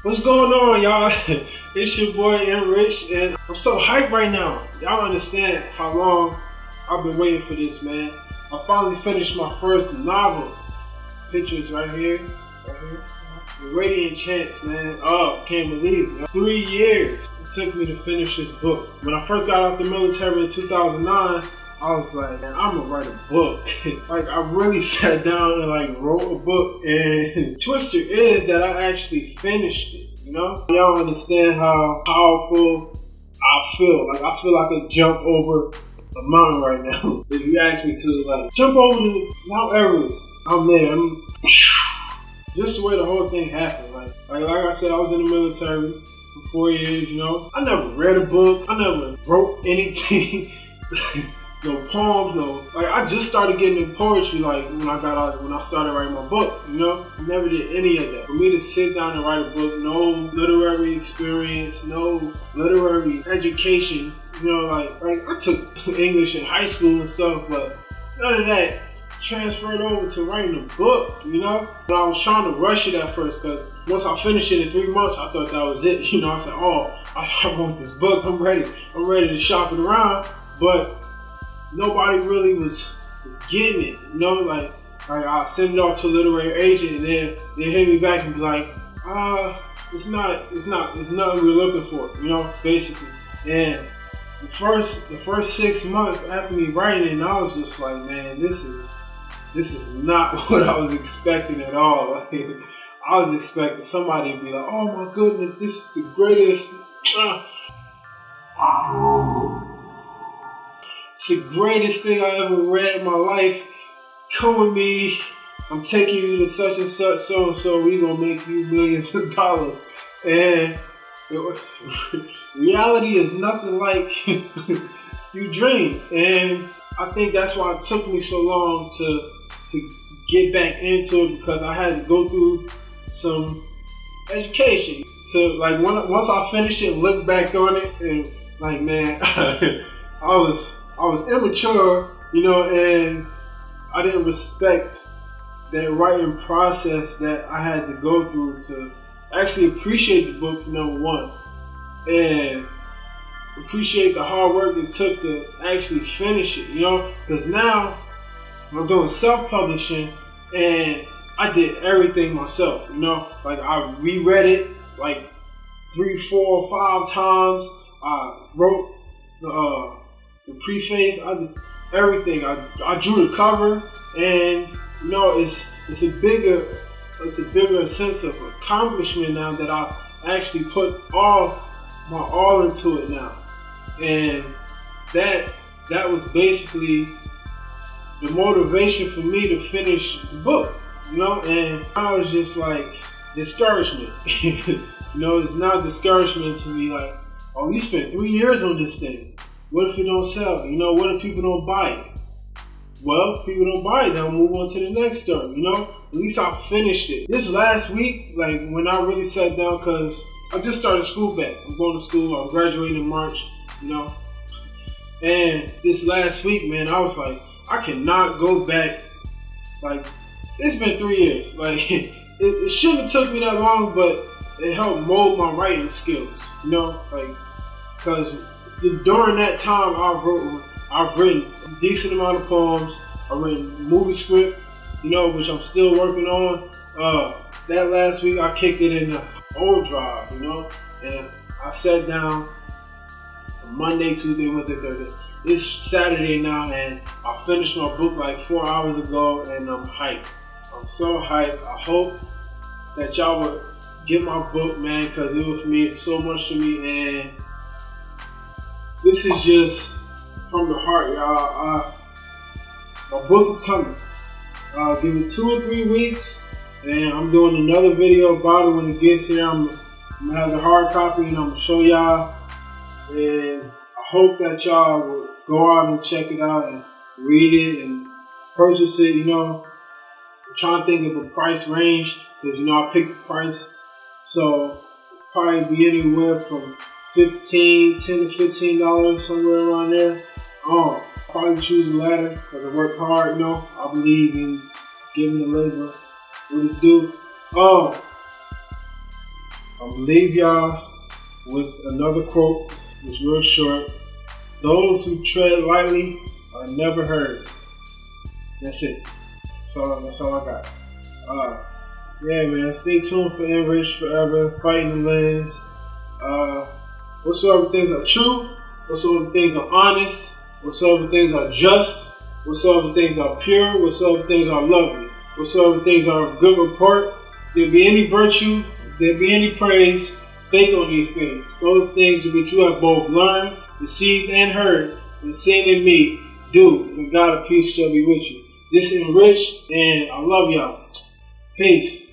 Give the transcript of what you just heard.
What's going on, y'all? It's your boy Enrich, and I'm so hyped right now. Y'all understand how long I've been waiting for this, man. I finally finished my first novel. Pictures right here. The Radiant Chance, man. Oh, can't believe it. 3 years it took me to finish this book. When I first got out the military in 2009, I was like, man, I'm gonna write a book. Like, I really sat down and wrote a book. And the twister is that I actually finished it, you know? Y'all understand how powerful I feel. Like, I feel like I could jump over a mountain right now. If you ask me to, jump over the Mount Everest, I'm there. Just the way the whole thing happened. Like I said, I was in the military for 4 years, you know? I never read a book. I never wrote anything. No poems, I just started getting into poetry when I started writing my book, you know? I never did any of that. For me to sit down and write a book, no literary experience, no literary education, you know, I took English in high school and stuff, but none of that transferred over to writing a book, you know? But I was trying to rush it at first because once I finished it in 3 months, I thought that was it, you know? I said, I want this book, I'm ready to shop it around, but nobody really was getting it, you know, I send it off to a literary agent and then they hit me back and be like, it's nothing we're looking for, you know, basically. And the first 6 months after me writing it, and I was just like, man, this is not what I was expecting at all. I was expecting somebody to be like, oh my goodness, this is the greatest. It's the greatest thing I ever read in my life. Come with me. I'm taking you to such and such, so and so. We gonna make you millions of dollars. And reality is nothing like you dream. And I think that's why it took me so long to get back into it, because I had to go through some education. So once I finished it, look back on it, and man, I was immature, you know, and I didn't respect that writing process that I had to go through to actually appreciate the book, number one, and appreciate the hard work it took to actually finish it, you know, because now I'm doing self-publishing and I did everything myself, you know, I reread it 3, 4, 5 times. I wrote the preface, I did everything. I drew the cover, and you know, it's a bigger sense of accomplishment now that I actually put my all into it now, and that was basically the motivation for me to finish the book, you know. And I was just discouragement. You know, it's now discouragement to me. Oh, you spent 3 years on this thing. What if it don't sell? You know, what if people don't buy it? Well, if people don't buy it, then I'll move on to the next story, you know? At least I finished it. This last week, when I really sat down, because I just started school back. I'm going to school. I'm graduating in March, you know? And this last week, man, I was like, I cannot go back. It's been 3 years. It shouldn't have took me that long, but it helped mold my writing skills, you know? Because during that time, I've written a decent amount of poems. I've written a movie script, you know, which I'm still working on. That last week, I kicked it in the overdrive, you know, and I sat down Monday, Tuesday, Wednesday, Thursday. It's Saturday now, and I finished my book 4 hours ago, and I'm hyped. I'm so hyped. I hope that y'all would get my book, man, because it was mean so much to me, and this is just from the heart, y'all. My book is coming. Give it 2 or 3 weeks, and I'm doing another video about it when it gets here. I'm gonna have the hard copy, and I'm gonna show y'all. And I hope that y'all will go out and check it out and read it and purchase it. You know, I'm trying to think of a price range, because you know I picked the price, so it'll probably be anywhere from $10 to $15, somewhere around there. Probably choose a ladder, because I work hard, you know. I believe in giving the labor what it's due. I'm gonna leave y'all with another quote. It's real short. Those who tread lightly are never heard. That's it. That's all I got. Yeah, man. Stay tuned for Enrich Forever, Fighting the Lens. Whatsoever things are true, whatsoever things are honest, whatsoever things are just, whatsoever things are pure, whatsoever things are lovely, whatsoever things are of good report, there be any virtue, there be any praise, think on these things. Those things which you have both learned, received, and heard, and seen in me, do, and the God of peace shall be with you. This is Enrich, and I love y'all. Peace.